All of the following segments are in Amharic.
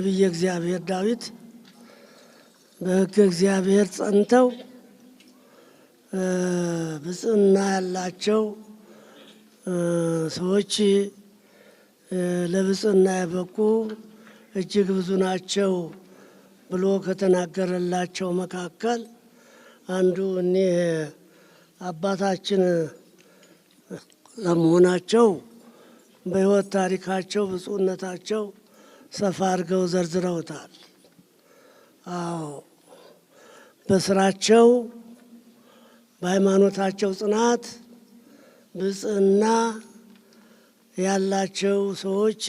ነቢየ እግዚአብሔር ዳዊት በሕገ እግዚአብሔር ጸንተው ብጽዕና ያላቸው ሰዎች ለብጽዕና የበቁ እጅግ ብዙ ናቸው ብሎ ከተናገረላቸው መካከል አንዱ እኒህ አባታችን ለመሆናቸው በሕይወት ታሪካቸው ብፁዕነታቸው ሰፋ አድርገው ዘርዝረውታል። አዎ በስራቸው በሃይማኖታቸው ጽናት ብጽዕና ያላቸው ሰዎች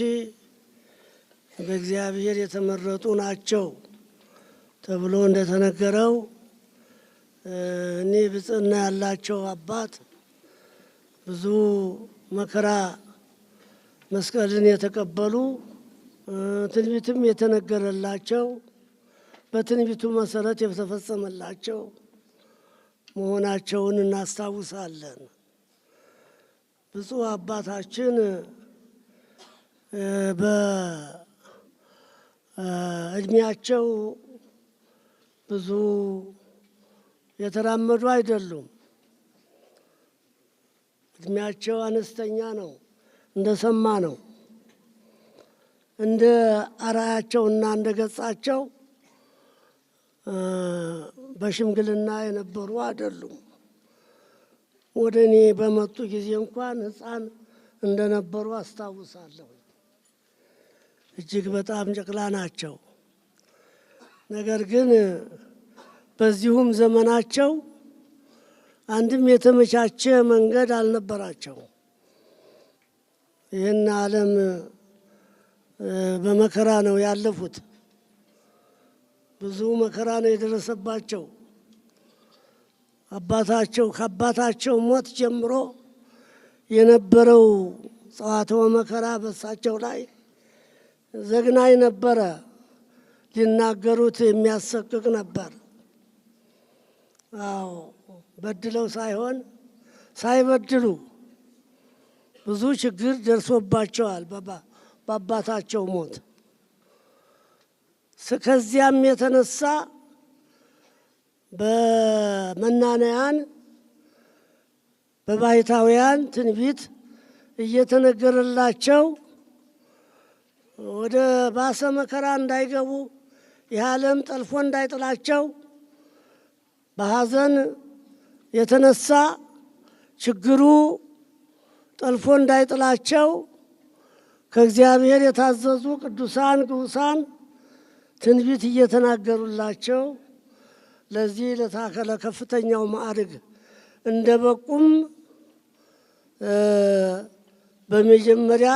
በእግዚአብሔር የተመረጡ ናቸው ተብሎ እንደተነገረው እኒህ ብጽዕና ያላቸው አባት ብዙ መከራ መስቀልን የተቀበሉ ትንቢትም የተነገረላቸው በትንቢቱ መሰረት የተፈጸመላቸው መሆናቸውን እናስታውሳለን። ብፁዕ አባታችን በእድሜያቸው ብዙ የተራመዱ አይደሉም። እድሜያቸው አነስተኛ ነው። እንደሰማ ነው እንደ አራያቸውና እንደ ገጻቸው በሽምግልና የነበሩ አይደሉም። ወደ እኔ በመጡ ጊዜ እንኳን ሕፃን እንደነበሩ አስታውሳለሁ። እጅግ በጣም ጨቅላ ናቸው። ነገር ግን በዚሁም ዘመናቸው አንድም የተመቻቸ መንገድ አልነበራቸው። ይህን ዓለም በመከራ ነው ያለፉት። ብዙ መከራ ነው የደረሰባቸው። ከአባታቸው ሞት ጀምሮ የነበረው ጸዋትወ መከራ በሳቸው ላይ ዘግናኝ ነበረ። ሊናገሩት የሚያሰቅቅ ነበር። አዎ በድለው ሳይሆን ሳይበድሉ ብዙ ችግር ደርሶባቸዋል በአባታቸው ሞት። ከዚያም የተነሳ በመናንያን በባሕታውያን ትንቢት እየተነገረላቸው ወደ ባሰ መከራ እንዳይገቡ ይህ ዓለም ጠልፎ እንዳይጥላቸው በሐዘን የተነሳ ችግሩ ጠልፎ እንዳይጥላቸው ከእግዚአብሔር የታዘዙ ቅዱሳን ግዑሳን ትንቢት እየተናገሩላቸው ለዚህ ለከፍተኛው ማዕረግ እንደበቁም በመጀመሪያ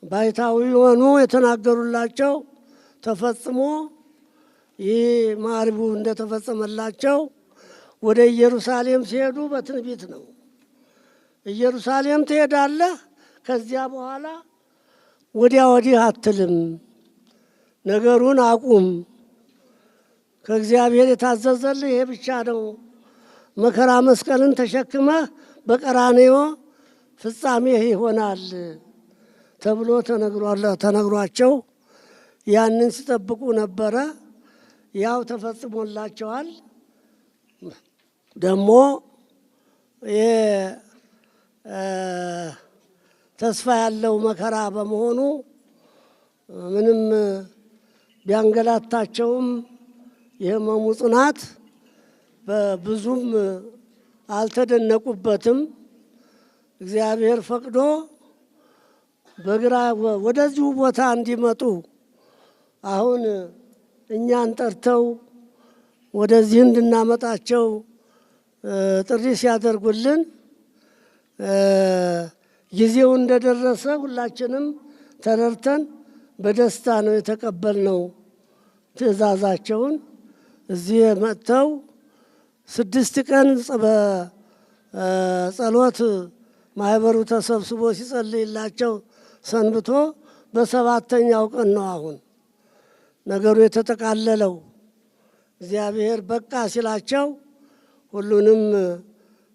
ባሕታዊ ሆኑ የተናገሩላቸው ተፈጽሞ ይህ ማዕረጉ እንደተፈጸመላቸው ወደ ኢየሩሳሌም ሲሄዱ በትንቢት ነው። ኢየሩሳሌም ትሄዳለህ፣ ከዚያ በኋላ ወዲያ ወዲህ አትልም፣ ነገሩን አቁም፣ ከእግዚአብሔር የታዘዘልህ ይሄ ብቻ ነው፣ መከራ መስቀልን ተሸክመህ በቀራንዮ ፍጻሜህ ይሆናል ተብሎ ተነግሯቸው ያንን ሲጠብቁ ነበረ። ያው ተፈጽሞላቸዋል። ደግሞ ተስፋ ያለው መከራ በመሆኑ ምንም ቢያንገላታቸውም የሕመሙ ጽናት ብዙም አልተደነቁበትም። እግዚአብሔር ፈቅዶ በግራ ወደዚሁ ቦታ እንዲመጡ አሁን እኛን ጠርተው ወደዚህ እንድናመጣቸው ጥሪ ሲያደርጉልን ጊዜው እንደደረሰ ሁላችንም ተረድተን በደስታ ነው የተቀበልነው ትእዛዛቸውን። እዚህ መጥተው 6 ቀን በጸሎት ማህበሩ ተሰብስቦ ሲጸልይላቸው ሰንብቶ በ7ኛው ቀን ነው አሁን ነገሩ የተጠቃለለው። እግዚአብሔር በቃ ሲላቸው ሁሉንም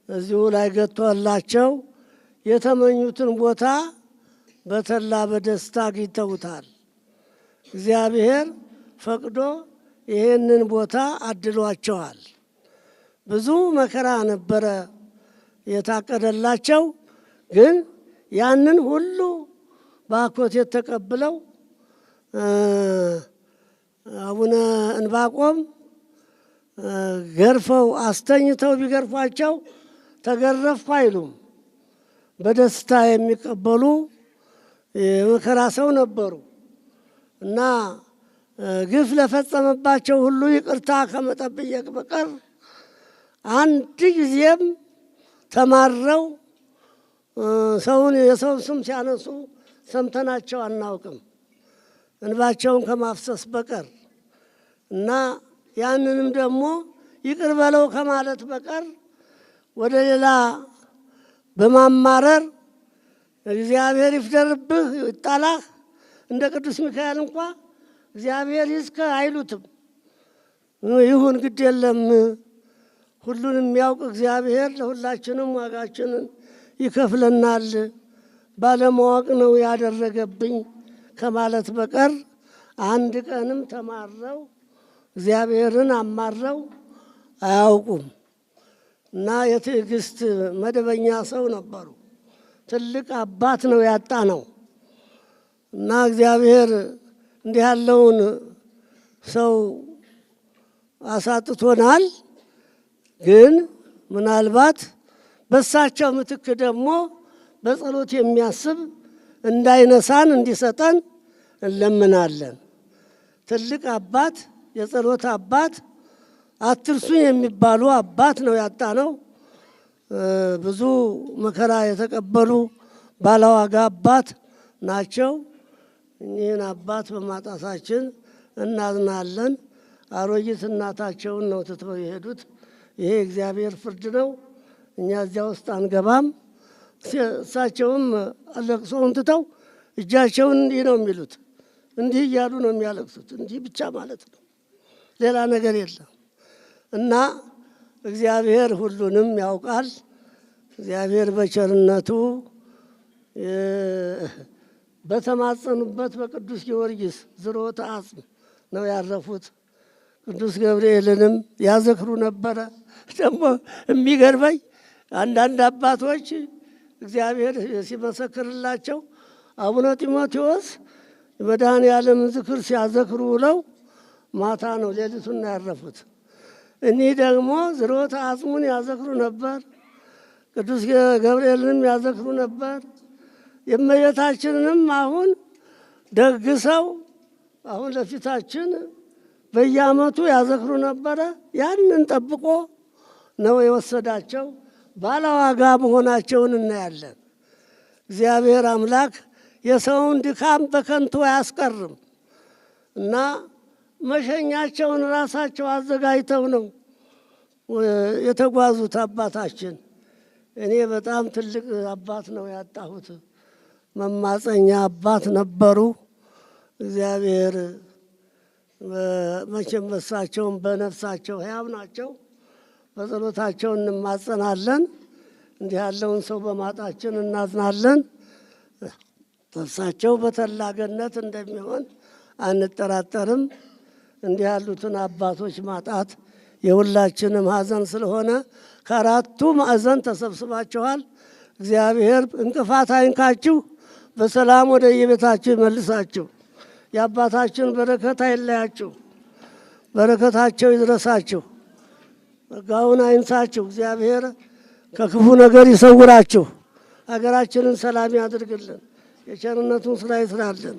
እዚሁ ላይ ገጥቶላቸው የተመኙትን ቦታ በተላ በደስታ አግኝተውታል። እግዚአብሔር ፈቅዶ ይህንን ቦታ አድሏቸዋል። ብዙ መከራ ነበረ የታቀደላቸው፣ ግን ያንን ሁሉ በአኮቴት ተቀብለው አቡነ ዕንባቆም ገርፈው አስተኝተው ቢገርፏቸው ተገረፍኩ አይሉም። በደስታ የሚቀበሉ የመከራ ሰው ነበሩ እና ግፍ ለፈጸመባቸው ሁሉ ይቅርታ ከመጠየቅ በቀር አንድ ጊዜም ተማረው የሰው ስም ሲያነሱ ሰምተናቸው አናውቅም፣ እንባቸውን ከማፍሰስ በቀር እና ያንንም ደግሞ ይቅር በለው ከማለት በቀር ወደ ሌላ በማማረር እግዚአብሔር ይፍደርብህ ይጣላህ እንደ ቅዱስ ሚካኤል እንኳ እግዚአብሔር ይስከ አይሉትም። ይሁን ግድ የለም ሁሉን የሚያውቅ እግዚአብሔር ለሁላችንም ዋጋችንን ይከፍለናል፣ ባለማወቅ ነው ያደረገብኝ ከማለት በቀር አንድ ቀንም ተማረው እግዚአብሔርን አማረው አያውቁም እና የትዕግስት መደበኛ ሰው ነበሩ። ትልቅ አባት ነው ያጣ ነው እና እግዚአብሔር እንዲህ ያለውን ሰው አሳጥቶናል። ግን ምናልባት በሳቸው ምትክ ደግሞ በጸሎት የሚያስብ እንዳይነሳን እንዲሰጠን እንለምናለን። ትልቅ አባት፣ የጸሎት አባት፣ አትርሱኝ የሚባሉ አባት ነው ያጣ ነው። ብዙ መከራ የተቀበሉ ባለዋጋ አባት ናቸው። እኚህን አባት በማጣታችን እናዝናለን። አሮጊት እናታቸውን ነው ትተው የሄዱት። ይሄ እግዚአብሔር ፍርድ ነው። እኛ እዚያ ውስጥ አንገባም። እሳቸውም ለቅሶውን ትተው እጃቸውን እንዲህ ነው የሚሉት፣ እንዲህ እያሉ ነው የሚያለቅሱት። እንዲህ ብቻ ማለት ነው፣ ሌላ ነገር የለም እና እግዚአብሔር ሁሉንም ያውቃል። እግዚአብሔር በቸርነቱ በተማጸኑበት በቅዱስ ጊዮርጊስ ዝሮተ አጽም ነው ያረፉት። ቅዱስ ገብርኤልንም ያዘክሩ ነበረ። ደግሞ የሚገርመኝ አንዳንድ አባቶች እግዚአብሔር ሲመሰክርላቸው አቡነ ጢሞቴዎስ የመድኃኔዓለምን ዝክር ሲያዘክሩ ውለው ማታ ነው ሌሊቱን ያረፉት። እኒህ ደግሞ ዝሮተ አጽሙን ያዘክሩ ነበር፣ ቅዱስ ገብርኤልንም ያዘክሩ ነበር። የእመቤታችንንም አሁን ደግሰው አሁን ለፊታችን በየዓመቱ ያዘክሩ ነበረ። ያንን ጠብቆ ነው የወሰዳቸው። ባለዋጋ መሆናቸውን እናያለን። እግዚአብሔር አምላክ የሰውን ድካም በከንቱ አያስቀርም እና መሸኛቸውን ራሳቸው አዘጋጅተው ነው የተጓዙት አባታችን። እኔ በጣም ትልቅ አባት ነው ያጣሁት። መማፀኛ አባት ነበሩ። እግዚአብሔር መቼም በሳቸውም በነፍሳቸው ሕያው ናቸው። በጸሎታቸው እንማጸናለን። እንዲህ ያለውን ሰው በማጣችን እናዝናለን። ነፍሳቸው በተላገነት እንደሚሆን አንጠራጠርም። እንዲህ ያሉትን አባቶች ማጣት የሁላችንም ሐዘን ስለሆነ ከአራቱ ማዕዘን ተሰብስባችኋል። እግዚአብሔር እንቅፋት አይንካችሁ፣ በሰላም ወደ የቤታችሁ ይመልሳችሁ። የአባታችን በረከት አይለያችሁ፣ በረከታቸው ይድረሳችሁ፣ ጸጋውን አይንሳችሁ። እግዚአብሔር ከክፉ ነገር ይሰውራችሁ፣ ሀገራችንን ሰላም ያድርግልን፣ የቸርነቱን ስራ ይስራልን።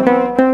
ይስጥልኝ።